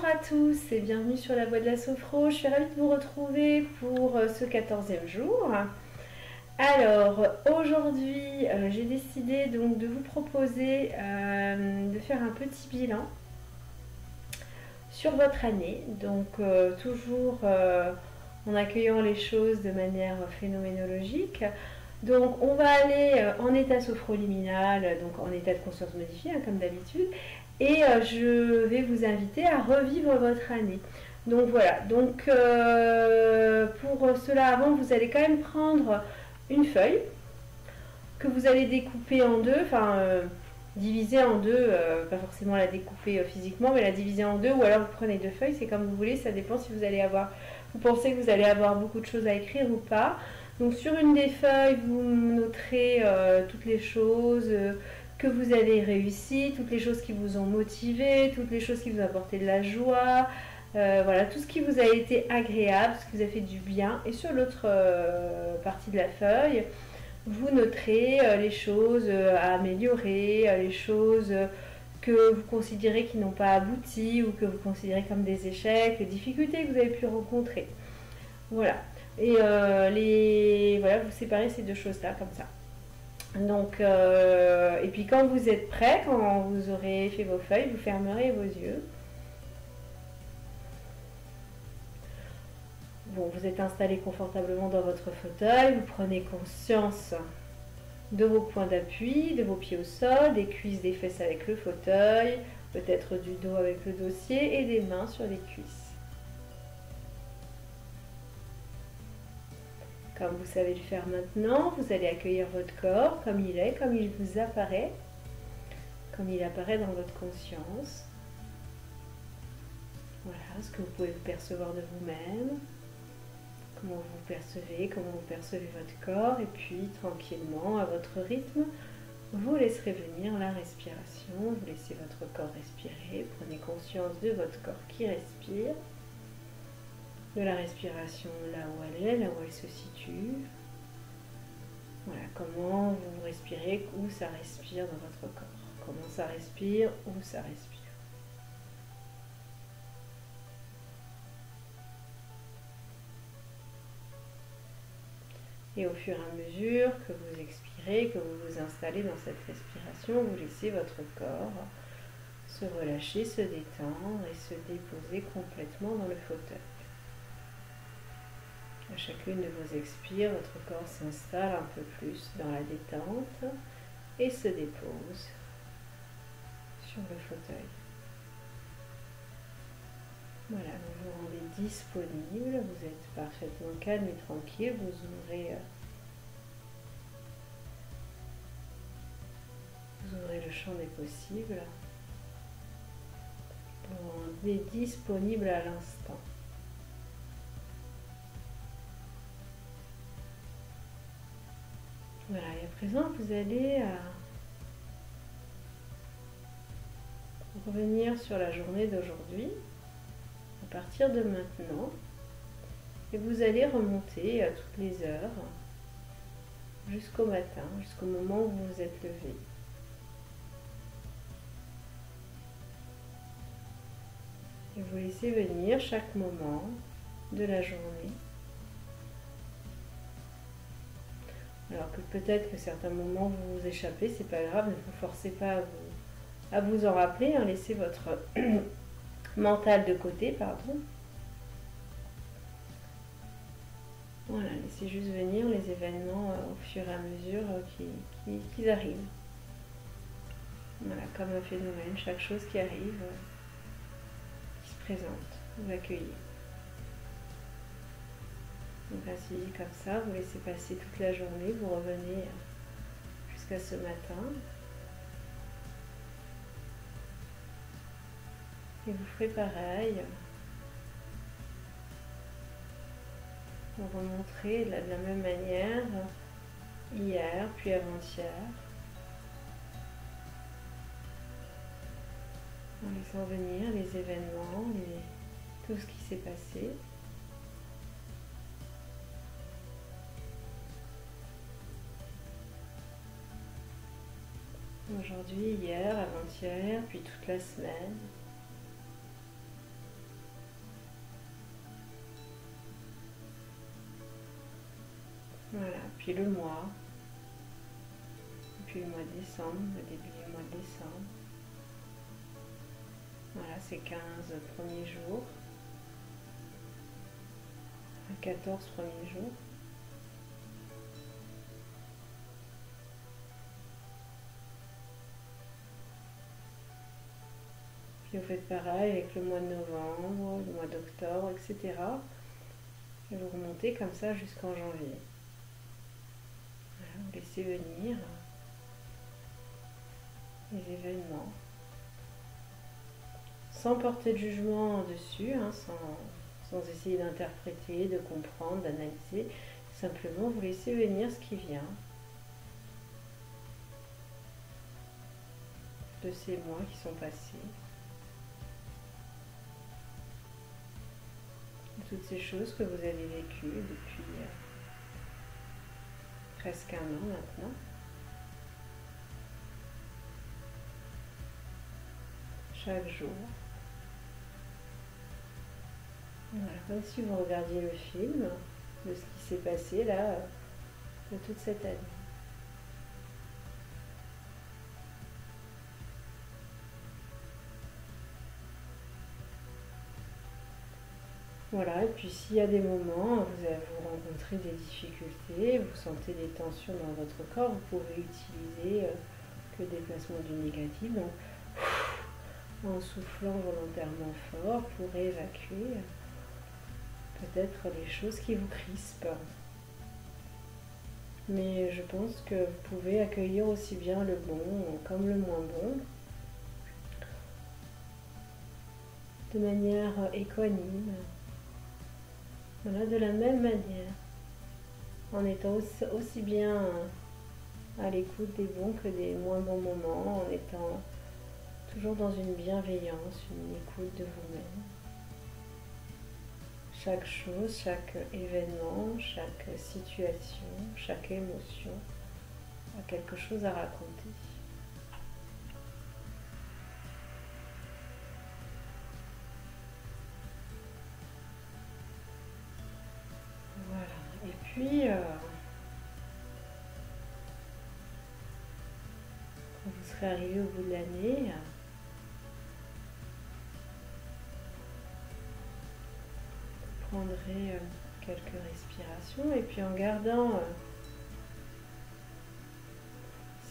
Bonjour à tous et bienvenue sur la Voie de la Sophro. Je suis ravie de vous retrouver pour ce 14e jour. Alors aujourd'hui j'ai décidé donc de vous proposer de faire un petit bilan sur votre année. Donc toujours en accueillant les choses de manière phénoménologique. Donc on va aller en état sophroliminal, donc en état de conscience modifiée comme d'habitude. Et je vais vous inviter à revivre votre année. Donc voilà, donc pour cela avant, vous allez quand même prendre une feuille que vous allez découper en deux, diviser en deux, pas forcément la découper physiquement, mais la diviser en deux, ou alors vous prenez deux feuilles, c'est comme vous voulez, ça dépend si vous pensez que vous allez avoir beaucoup de choses à écrire ou pas. Donc sur une des feuilles, vous noterez toutes les choses que vous avez réussi, toutes les choses qui vous ont motivé, toutes les choses qui vous ont apporté de la joie, voilà, tout ce qui vous a été agréable, ce qui vous a fait du bien. Et sur l'autre partie de la feuille, vous noterez les choses à améliorer, les choses que vous considérez qui n'ont pas abouti ou que vous considérez comme des échecs, les difficultés que vous avez pu rencontrer. Voilà. Et voilà, vous séparez ces deux choses-là comme ça. Donc, et puis quand vous êtes prêt, quand vous aurez fait vos feuilles, vous fermerez vos yeux. Bon, vous êtes installé confortablement dans votre fauteuil, vous prenez conscience de vos points d'appui, de vos pieds au sol, des cuisses, des fesses avec le fauteuil, peut-être du dos avec le dossier et des mains sur les cuisses. Comme vous savez le faire maintenant, vous allez accueillir votre corps comme il est, comme il vous apparaît, comme il apparaît dans votre conscience. Voilà, ce que vous pouvez percevoir de vous-même, comment vous percevez, comment vous percevez votre corps, et puis tranquillement, à votre rythme, vous laisserez venir la respiration, vous laissez votre corps respirer, prenez conscience de votre corps qui respire, de la respiration là où elle est, là où elle se situe. Voilà, comment vous respirez, où ça respire dans votre corps. Comment ça respire, où ça respire. Et au fur et à mesure que vous expirez, que vous vous installez dans cette respiration, vous laissez votre corps se relâcher, se détendre et se déposer complètement dans le fauteuil. À chacune de vos expires, votre corps s'installe un peu plus dans la détente et se dépose sur le fauteuil. Voilà, vous vous rendez disponible, vous êtes parfaitement calme et tranquille, vous ouvrez le champ des possibles, vous vous rendez disponible à l'instant. Voilà, et à présent, vous allez revenir sur la journée d'aujourd'hui, à partir de maintenant, et vous allez remonter à toutes les heures, jusqu'au matin, jusqu'au moment où vous vous êtes levé. Et vous laissez venir chaque moment de la journée. Alors que peut-être que certains moments vous vous échappez, c'est pas grave, ne vous forcez pas à vous en rappeler, hein, laissez votre mental de côté, pardon. Voilà, laissez juste venir les événements au fur et à mesure qu'ils arrivent. Voilà, comme un phénomène, chaque chose qui arrive, qui se présente, vous l'accueillez. Donc ainsi, comme ça, vous laissez passer toute la journée, vous revenez jusqu'à ce matin. Et vous ferez pareil. Vous remonterez de la même manière hier, puis avant-hier. En laissant venir les événements, tout ce qui s'est passé. Aujourd'hui, hier, avant-hier, puis toute la semaine. puis le mois, et puis le mois de décembre, le début du mois de décembre. Voilà, ces 15 premiers jours, 14 premiers jours. Puis vous faites pareil avec le mois de novembre, le mois d'octobre, etc. Et vous remontez comme ça jusqu'en janvier. Voilà, vous laissez venir les événements. Sans porter de jugement dessus, hein, sans essayer d'interpréter, de comprendre, d'analyser. Simplement vous laissez venir ce qui vient de ces mois qui sont passés. Toutes ces choses que vous avez vécues depuis presque un an maintenant. Chaque jour. Voilà, comme si vous regardiez le film de ce qui s'est passé là, de toute cette année. Voilà, et puis s'il y a des moments, vous rencontrez des difficultés, vous sentez des tensions dans votre corps, vous pouvez utiliser le déplacement du négatif, donc en soufflant volontairement fort pour évacuer peut-être les choses qui vous crispent. Mais je pense que vous pouvez accueillir aussi bien le bon comme le moins bon, de manière équanime. Voilà, de la même manière, en étant aussi bien à l'écoute des bons que des moins bons moments, en étant toujours dans une bienveillance, une écoute de vous-même. Chaque chose, chaque événement, chaque situation, chaque émotion a quelque chose à raconter. Voilà, et puis quand vous serez arrivé au bout de l'année, vous prendrez quelques respirations et puis en gardant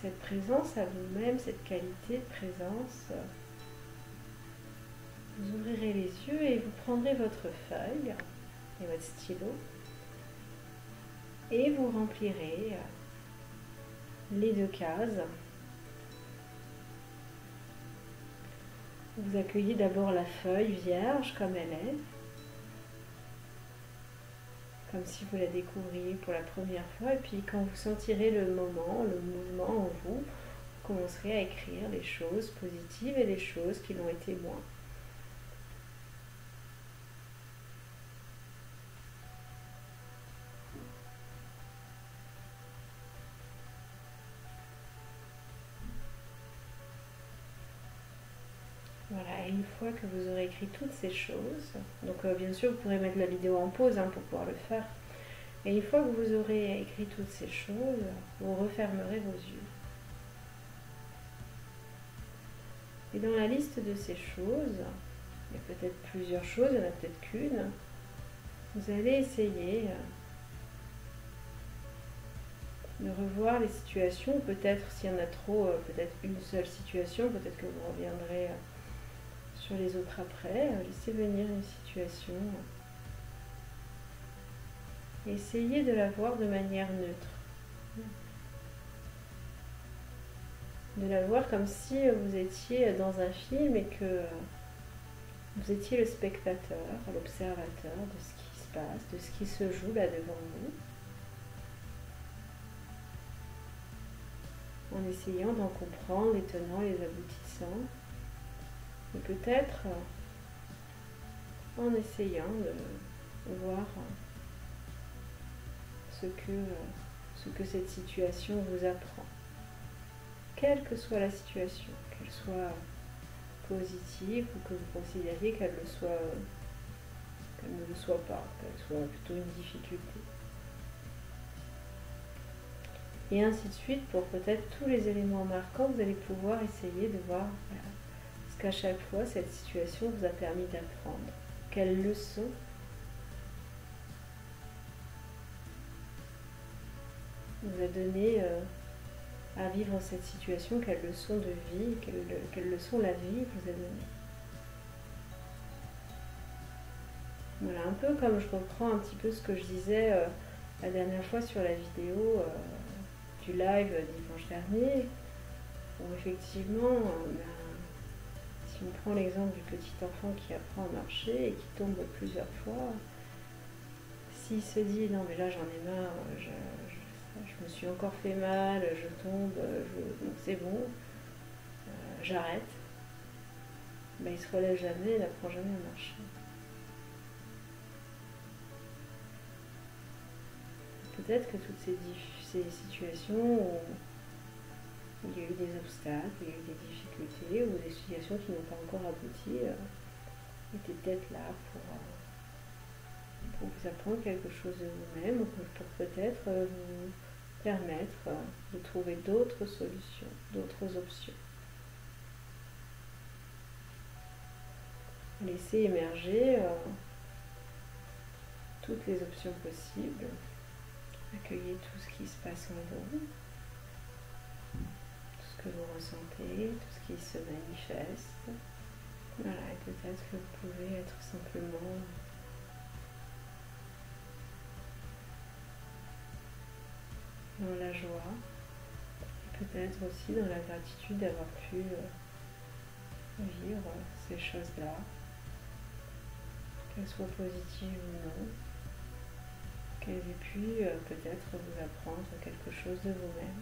cette présence à vous-même, cette qualité de présence, vous ouvrirez les yeux et vous prendrez votre feuille et votre stylo et vous remplirez les 2 cases. Vous accueillez d'abord la feuille vierge comme elle est, comme si vous la découvriez pour la première fois, et puis quand vous sentirez le moment, le mouvement en vous, vous commencerez à écrire les choses positives et les choses qui l'ont été moins. Voilà, et une fois que vous aurez écrit toutes ces choses, donc bien sûr vous pourrez mettre la vidéo en pause pour pouvoir le faire, et une fois que vous aurez écrit toutes ces choses, vous refermerez vos yeux. Et dans la liste de ces choses, il y a peut-être plusieurs choses, il n'y en a peut-être qu'une, vous allez essayer de revoir les situations, peut-être s'il y en a trop, peut-être une seule situation, peut-être que vous reviendrez sur les autres après. Laissez venir une situation. Essayez de la voir de manière neutre. De la voir comme si vous étiez dans un film et que vous étiez le spectateur, l'observateur de ce qui se passe, de ce qui se joue là devant vous. En essayant d'en comprendre les tenants, les aboutissants. Et peut-être en essayant de voir ce que cette situation vous apprend. Quelle que soit la situation, qu'elle soit positive ou que vous considériez qu'elle ne le soit pas, qu'elle soit plutôt une difficulté. et ainsi de suite pour peut-être tous les éléments marquants. Vous allez pouvoir essayer de voir voilà, ce qu'à chaque fois cette situation vous a permis d'apprendre. Quelles leçons vous a donné à vivre cette situation, quelles leçons de vie, quelles leçons la vie vous a donné. Voilà, un peu comme je reprends un petit peu ce que je disais la dernière fois sur la vidéo du live dimanche dernier, où effectivement, si on prend l'exemple du petit enfant qui apprend à marcher et qui tombe plusieurs fois, s'il se dit non mais là j'en ai marre, je me suis encore fait mal, je tombe, donc c'est bon, j'arrête, ben, il se relève jamais, il n'apprend jamais à marcher. Peut-être que toutes ces situations où il y a eu des obstacles, il y a eu des difficultés ou des situations qui n'ont pas encore abouti étaient peut-être là pour vous apprendre quelque chose de vous-même ou pour peut-être vous permettre de trouver d'autres solutions, d'autres options. Laissez émerger toutes les options possibles. Accueillez tout ce qui se passe en vous, tout ce que vous ressentez, tout ce qui se manifeste. Voilà, et peut-être que vous pouvez être simplement dans la joie, et peut-être aussi dans la gratitude d'avoir pu vivre ces choses-là, qu'elles soient positives ou non. Qu'elles aient pu peut-être vous apprendre quelque chose de vous-même.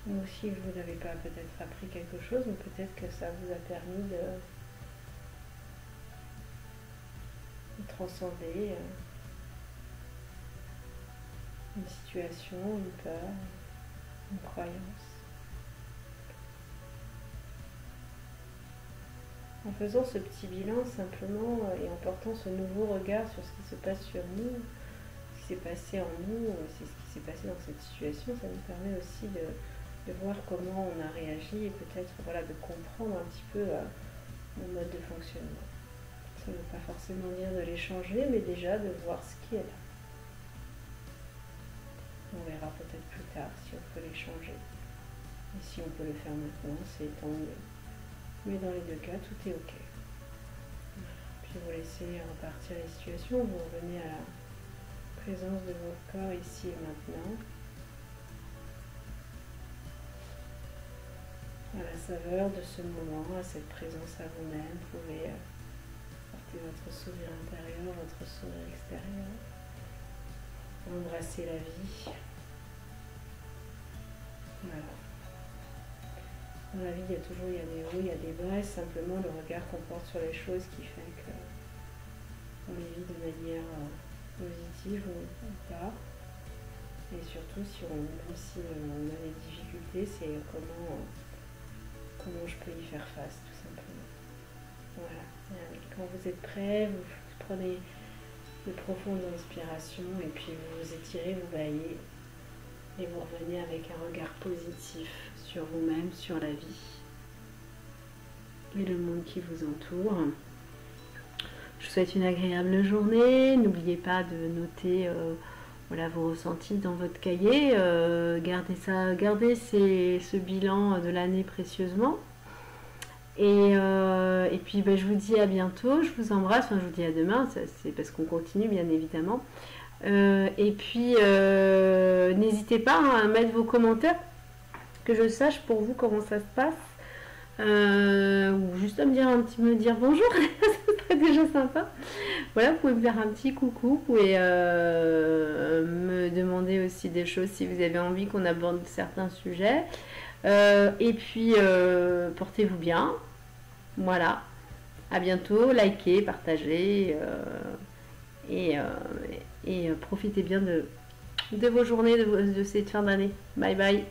Ou si vous n'avez pas peut-être appris quelque chose, mais peut-être que ça vous a permis de transcender une situation, une peur, une croyance. En faisant ce petit bilan simplement et en portant ce nouveau regard sur ce qui se passe sur nous, s'est passé en nous, c'est ce qui s'est passé dans cette situation, ça nous permet aussi de voir comment on a réagi et peut-être voilà, de comprendre un petit peu nos modes de fonctionnement. Ça ne veut pas forcément dire de les changer, mais déjà de voir ce qui est là. On verra peut-être plus tard si on peut les changer. Et si on peut le faire maintenant, c'est tant mieux. Mais dans les deux cas, tout est ok. Puis vous laissez repartir les situations, vous revenez à la présence de votre corps ici et maintenant, à la saveur de ce moment, à cette présence à vous-même. Vous pouvez porter votre sourire intérieur, votre sourire extérieur, embrasser la vie. Voilà. Dans la vie, il y a des hauts, il y a des bas, et simplement le regard qu'on porte sur les choses qui fait que on les vit de manière positive ou pas, et surtout même si on a des difficultés, c'est comment je peux y faire face tout simplement. Voilà, et quand vous êtes prêt, vous prenez de profondes inspirations et puis vous vous étirez, vous baillez et vous revenez avec un regard positif sur vous-même, sur la vie et le monde qui vous entoure. Je vous souhaite une agréable journée. N'oubliez pas de noter voilà, vos ressentis dans votre cahier. Gardez ce bilan de l'année précieusement. Et puis je vous dis à bientôt. Je vous embrasse. Enfin, je vous dis à demain. C'est parce qu'on continue, bien évidemment. Et puis, n'hésitez pas à mettre vos commentaires, que je sache pour vous comment ça se passe. Ou juste à me dire bonjour, ça serait déjà sympa. Voilà, vous pouvez me faire un petit coucou, vous pouvez me demander aussi des choses si vous avez envie qu'on aborde certains sujets. Et puis portez-vous bien. Voilà, à bientôt, likez, partagez et profitez bien de vos journées, de cette fin d'année. Bye bye.